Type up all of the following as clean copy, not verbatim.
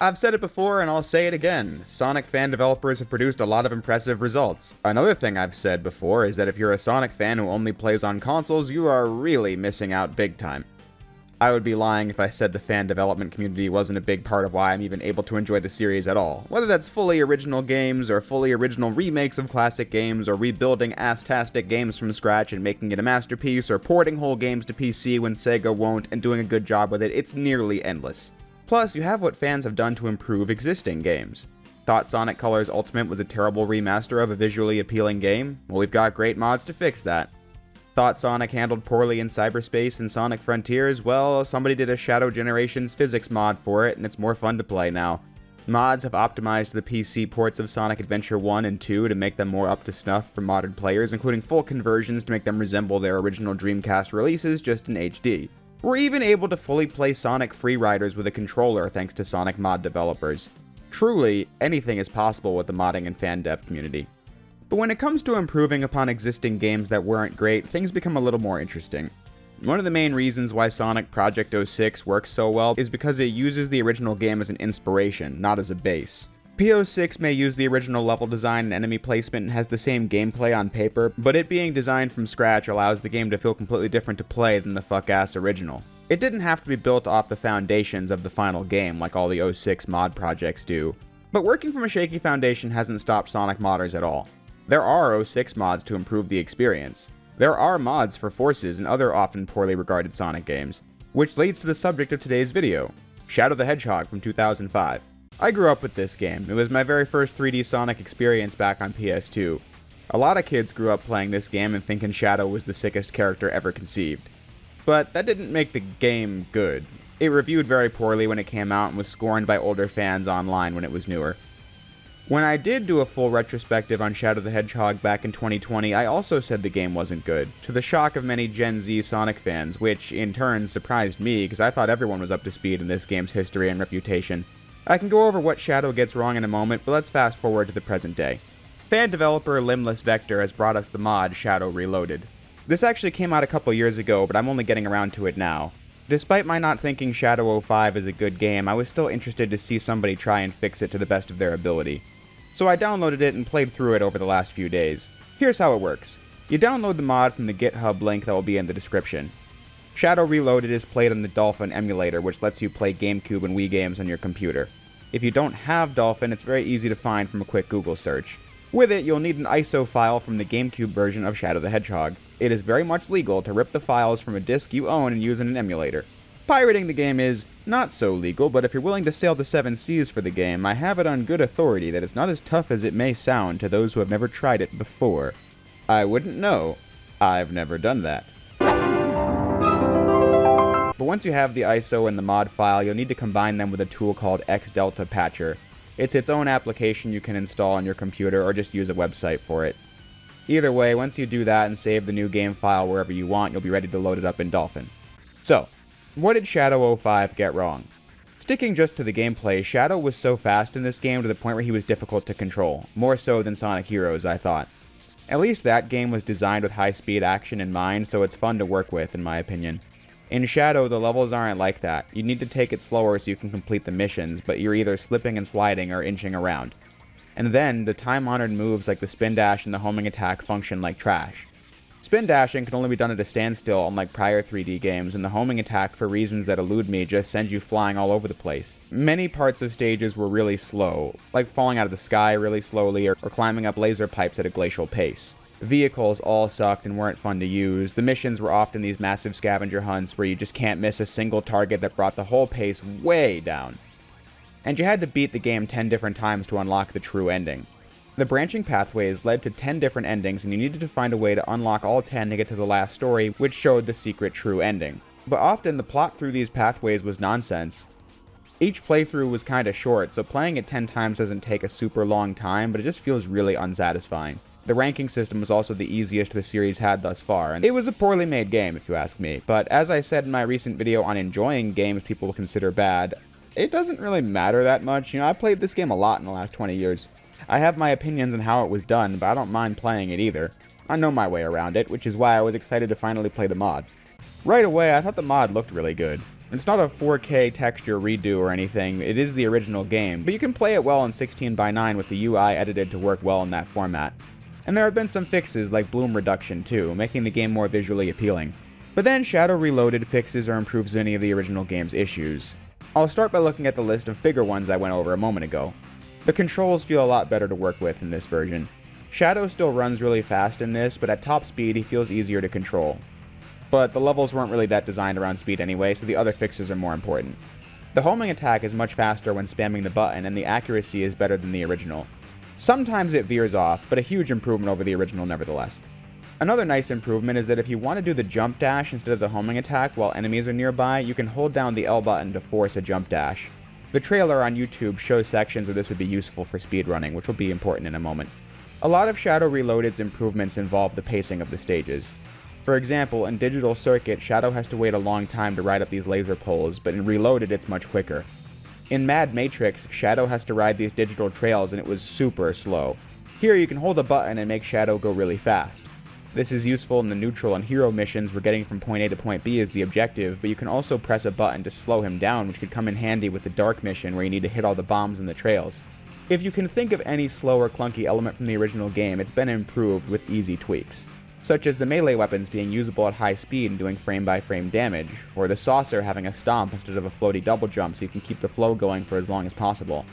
I've said it before and I'll say it again. Sonic fan developers have produced a lot of impressive results. Another thing I've said before is that if you're a Sonic fan who only plays on consoles, you are really missing out big time. I would be lying if I said the fan development community wasn't a big part of why I'm even able to enjoy the series at all. Whether that's fully original games, or fully original remakes of classic games, or rebuilding ass-tastic games from scratch and making it a masterpiece, or porting whole games to PC when Sega won't and doing a good job with it, it's nearly endless. Plus, you have what fans have done to improve existing games. Thought Sonic Colors Ultimate was a terrible remaster of a visually appealing game? Well, we've got great mods to fix that. Thought Sonic handled poorly in cyberspace and Sonic Frontiers? Well, somebody did a Shadow Generations physics mod for it, and it's more fun to play now. Mods have optimized the PC ports of Sonic Adventure 1 and 2 to make them more up to snuff for modern players, including full conversions to make them resemble their original Dreamcast releases, just in HD. We're even able to fully play Sonic Freeriders with a controller thanks to Sonic mod developers. Truly, anything is possible with the modding and fan dev community. But when it comes to improving upon existing games that weren't great, things become a little more interesting. One of the main reasons why Sonic Project 06 works so well is because it uses the original game as an inspiration, not as a base. P06 may use the original level design and enemy placement and has the same gameplay on paper, but it being designed from scratch allows the game to feel completely different to play than the fuck-ass original. It didn't have to be built off the foundations of the final game like all the 06 mod projects do. But working from a shaky foundation hasn't stopped Sonic modders at all. There are 06 mods to improve the experience. There are mods for Forces and other often poorly regarded Sonic games, which leads to the subject of today's video, Shadow the Hedgehog from 2005. I grew up with this game. It was my very first 3D Sonic experience back on PS2. A lot of kids grew up playing this game and thinking Shadow was the sickest character ever conceived. But that didn't make the game good. It reviewed very poorly when it came out and was scorned by older fans online when it was newer. When I did do a full retrospective on Shadow the Hedgehog back in 2020, I also said the game wasn't good, to the shock of many Gen Z Sonic fans, which in turn surprised me because I thought everyone was up to speed in this game's history and reputation. I can go over what Shadow gets wrong in a moment, but let's fast forward to the present day. Fan developer Limbless Vector has brought us the mod Shadow Reloaded. This actually came out a couple years ago, but I'm only getting around to it now. Despite my not thinking Shadow 05 is a good game, I was still interested to see somebody try and fix it to the best of their ability. So I downloaded it and played through it over the last few days. Here's how it works. You download the mod from the GitHub link that will be in the description. Shadow Reloaded is played on the Dolphin Emulator, which lets you play GameCube and Wii games on your computer. If you don't have Dolphin, it's very easy to find from a quick Google search. With it, you'll need an ISO file from the GameCube version of Shadow the Hedgehog. It is very much legal to rip the files from a disc you own and use in an emulator. Pirating the game is not so legal, but if you're willing to sail the 7 seas for the game, I have it on good authority that it's not as tough as it may sound to those who have never tried it before. I wouldn't know. I've never done that. But once you have the ISO and the mod file, you'll need to combine them with a tool called XDelta Patcher. It's its own application you can install on your computer or just use a website for it. Either way, once you do that and save the new game file wherever you want, you'll be ready to load it up in Dolphin. So, what did Shadow 05 get wrong? Sticking just to the gameplay, Shadow was so fast in this game to the point where he was difficult to control, more so than Sonic Heroes, I thought. At least that game was designed with high-speed action in mind, so it's fun to work with, in my opinion. In Shadow, the levels aren't like that. You need to take it slower so you can complete the missions, but you're either slipping and sliding or inching around. And then, the time-honored moves like the spin dash and the homing attack function like trash. Spin dashing can only be done at a standstill unlike prior 3D games, and the homing attack, for reasons that elude me, just sends you flying all over the place. Many parts of stages were really slow, like falling out of the sky really slowly or climbing up laser pipes at a glacial pace. Vehicles all sucked and weren't fun to use. The missions were often these massive scavenger hunts where you just can't miss a single target that brought the whole pace way down. And you had to beat the game 10 different times to unlock the true ending. The branching pathways led to 10 different endings, and you needed to find a way to unlock all 10 to get to the last story, which showed the secret true ending. But often the plot through these pathways was nonsense. Each playthrough was kinda short, so playing it 10 times doesn't take a super long time, but it just feels really unsatisfying. The ranking system was also the easiest the series had thus far, and it was a poorly made game if you ask me. But as I said in my recent video on enjoying games people consider bad, it doesn't really matter that much. I played this game a lot in the last 20 years. I have my opinions on how it was done, but I don't mind playing it either. I know my way around it, which is why I was excited to finally play the mod. Right away, I thought the mod looked really good. It's not a 4K texture redo or anything, it is the original game, but you can play it well in 16:9 with the UI edited to work well in that format. And there have been some fixes like bloom reduction too, making the game more visually appealing. But then Shadow Reloaded fixes or improves any of the original game's issues. I'll start by looking at the list of bigger ones I went over a moment ago. The controls feel a lot better to work with in this version. Shadow still runs really fast in this, but at top speed he feels easier to control. But the levels weren't really that designed around speed anyway, so the other fixes are more important. The homing attack is much faster when spamming the button, and the accuracy is better than the original. Sometimes it veers off, but a huge improvement over the original nevertheless. Another nice improvement is that if you want to do the jump dash instead of the homing attack while enemies are nearby, you can hold down the L button to force a jump dash. The trailer on YouTube shows sections where this would be useful for speedrunning, which will be important in a moment. A lot of Shadow Reloaded's improvements involve the pacing of the stages. For example, in Digital Circuit, Shadow has to wait a long time to ride up these laser poles, but in Reloaded it's much quicker. In Mad Matrix, Shadow has to ride these digital trails and it was super slow. Here you can hold a button and make Shadow go really fast. This is useful in the neutral and hero missions where getting from point A to point B is the objective, but you can also press a button to slow him down, which could come in handy with the dark mission where you need to hit all the bombs in the trails. If you can think of any slow or clunky element from the original game, it's been improved with easy tweaks, such as the melee weapons being usable at high speed and doing frame-by-frame damage, or the saucer having a stomp instead of a floaty double jump so you can keep the flow going for as long as possible.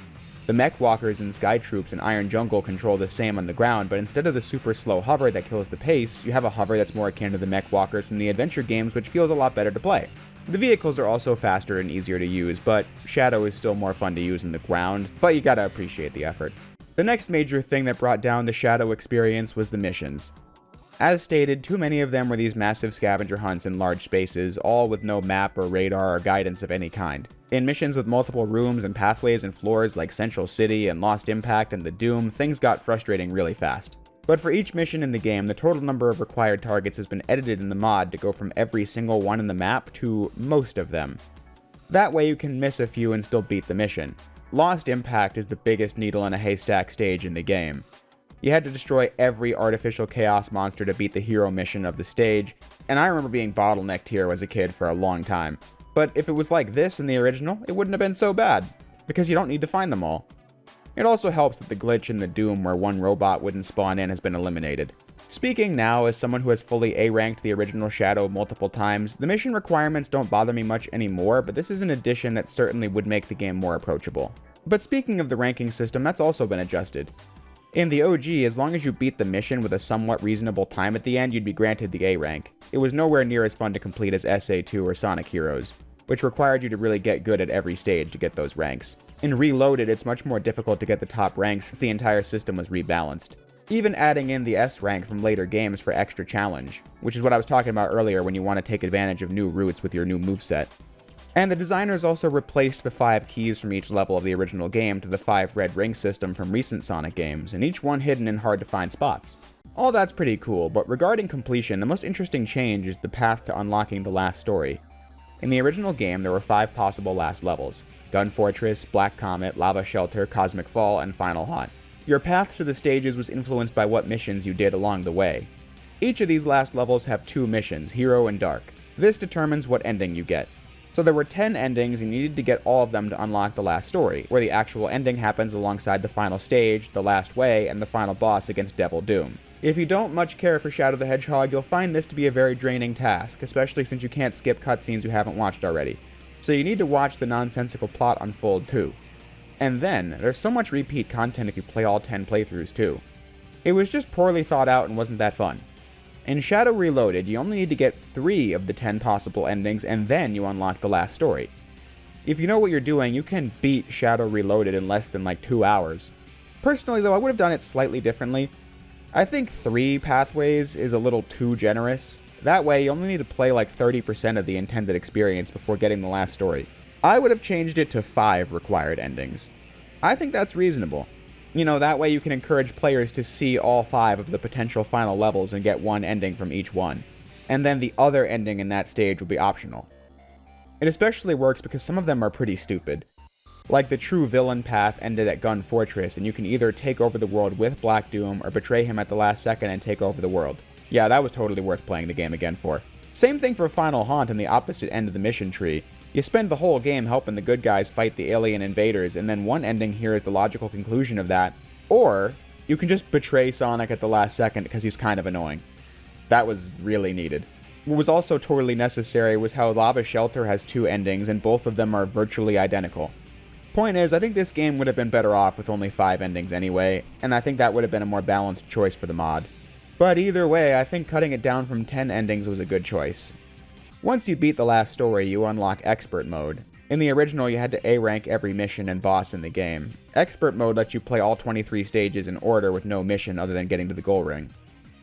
The mech walkers in Sky Troops and Iron Jungle control the same on the ground, but instead of the super slow hover that kills the pace, you have a hover that's more akin to the mech walkers from the adventure games, which feels a lot better to play. The vehicles are also faster and easier to use, but Shadow is still more fun to use in the ground, but you gotta appreciate the effort. The next major thing that brought down the Shadow experience was the missions. As stated, too many of them were these massive scavenger hunts in large spaces, all with no map or radar or guidance of any kind. In missions with multiple rooms and pathways and floors like Central City and Lost Impact and the Doom, things got frustrating really fast. But for each mission in the game, the total number of required targets has been edited in the mod to go from every single one in the map to most of them. That way you can miss a few and still beat the mission. Lost Impact is the biggest needle in a haystack stage in the game. You had to destroy every artificial chaos monster to beat the hero mission of the stage, and I remember being bottlenecked here as a kid for a long time. But if it was like this in the original, it wouldn't have been so bad, because you don't need to find them all. It also helps that the glitch in the Doom where one robot wouldn't spawn in has been eliminated. Speaking now as someone who has fully A-ranked the original Shadow multiple times, the mission requirements don't bother me much anymore, but this is an addition that certainly would make the game more approachable. But speaking of the ranking system, that's also been adjusted. In the OG, as long as you beat the mission with a somewhat reasonable time at the end, you'd be granted the A rank. It was nowhere near as fun to complete as SA2 or Sonic Heroes, which required you to really get good at every stage to get those ranks. In Reloaded, it's much more difficult to get the top ranks since the entire system was rebalanced. Even adding in the S rank from later games for extra challenge, which is what I was talking about earlier when you want to take advantage of new routes with your new moveset. And the designers also replaced the 5 keys from each level of the original game to the 5 red ring system from recent Sonic games, and each one hidden in hard to find spots. All that's pretty cool, but regarding completion, the most interesting change is the path to unlocking the last story. In the original game, there were 5 possible last levels: Gun Fortress, Black Comet, Lava Shelter, Cosmic Fall, and Final Haunt. Your path to the stages was influenced by what missions you did along the way. Each of these last levels have 2 missions, Hero and Dark. This determines what ending you get. So there were 10 endings and you needed to get all of them to unlock the last story, where the actual ending happens alongside the final stage, the last way, and the final boss against Devil Doom. If you don't much care for Shadow the Hedgehog, you'll find this to be a very draining task, especially since you can't skip cutscenes you haven't watched already. So you need to watch the nonsensical plot unfold too. And then, there's so much repeat content if you play all 10 playthroughs too. It was just poorly thought out and wasn't that fun. In Shadow Reloaded, you only need to get 3 of the 10 possible endings, and then you unlock the last story. If you know what you're doing, you can beat Shadow Reloaded in less than 2 hours. Personally though, I would have done it slightly differently. I think 3 pathways is a little too generous. That way, you only need to play 30% of the intended experience before getting the last story. I would have changed it to 5 required endings. I think that's reasonable. That way you can encourage players to see all 5 of the potential final levels and get one ending from each one. And then the other ending in that stage will be optional. It especially works because some of them are pretty stupid. Like the true villain path ended at Gun Fortress, and you can either take over the world with Black Doom or betray him at the last second and take over the world. Yeah, that was totally worth playing the game again for. Same thing for Final Haunt in the opposite end of the mission tree. You spend the whole game helping the good guys fight the alien invaders, and then one ending here is the logical conclusion of that. Or, you can just betray Sonic at the last second because he's kind of annoying. That was really needed. What was also totally necessary was how Lava Shelter has 2 endings, and both of them are virtually identical. Point is, I think this game would have been better off with only 5 endings anyway, and I think that would have been a more balanced choice for the mod. But either way, I think cutting it down from 10 endings was a good choice. Once you beat the last story, you unlock Expert Mode. In the original, you had to A-rank every mission and boss in the game. Expert Mode lets you play all 23 stages in order with no mission other than getting to the goal ring.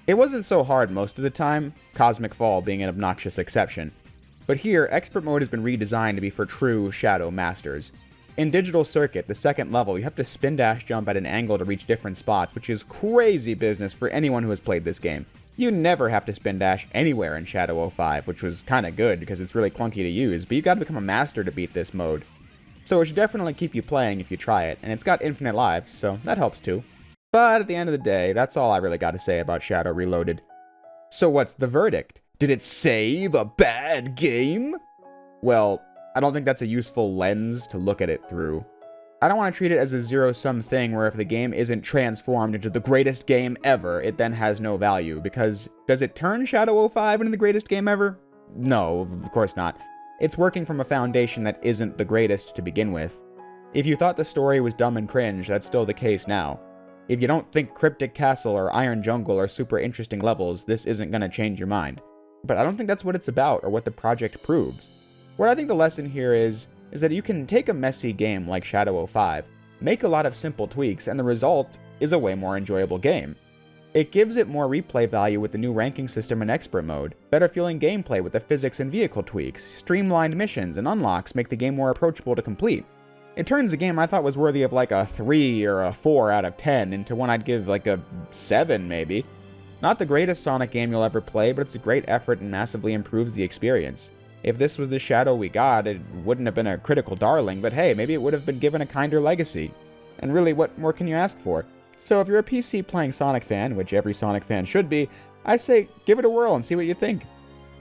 It wasn't so hard most of the time, Cosmic Fall being an obnoxious exception. But here, Expert Mode has been redesigned to be for true Shadow Masters. In Digital Circuit, the second level, you have to spin dash jump at an angle to reach different spots, which is crazy business for anyone who has played this game. You never have to spin dash anywhere in Shadow 05, which was kinda good because it's really clunky to use, but you gotta become a master to beat this mode. So it should definitely keep you playing if you try it, and it's got infinite lives, so that helps too. But at the end of the day, that's all I really gotta say about Shadow Reloaded. So what's the verdict? Did it save a bad game? Well, I don't think that's a useful lens to look at it through. I don't want to treat it as a zero-sum thing where if the game isn't transformed into the greatest game ever, it then has no value, because does it turn Shadow 05 into the greatest game ever? No, of course not. It's working from a foundation that isn't the greatest to begin with. If you thought the story was dumb and cringe, that's still the case now. If you don't think Cryptic Castle or Iron Jungle are super interesting levels, this isn't going to change your mind. But I don't think that's what it's about or what the project proves. What I think the lesson here is that you can take a messy game like Shadow 05, make a lot of simple tweaks, and the result is a way more enjoyable game. It gives it more replay value with the new ranking system in Expert Mode, better feeling gameplay with the physics and vehicle tweaks, streamlined missions and unlocks make the game more approachable to complete. It turns a game I thought was worthy of like a 3 or a 4 out of 10 into one I'd give like a 7 maybe. Not the greatest Sonic game you'll ever play, but it's a great effort and massively improves the experience. If this was the Shadow we got, it wouldn't have been a critical darling, but hey, maybe it would have been given a kinder legacy. And really, what more can you ask for? So if you're a PC playing Sonic fan, which every Sonic fan should be, I say give it a whirl and see what you think.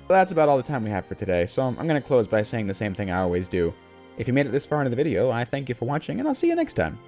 But that's about all the time we have for today, so I'm going to close by saying the same thing I always do. If you made it this far into the video, I thank you for watching, and I'll see you next time.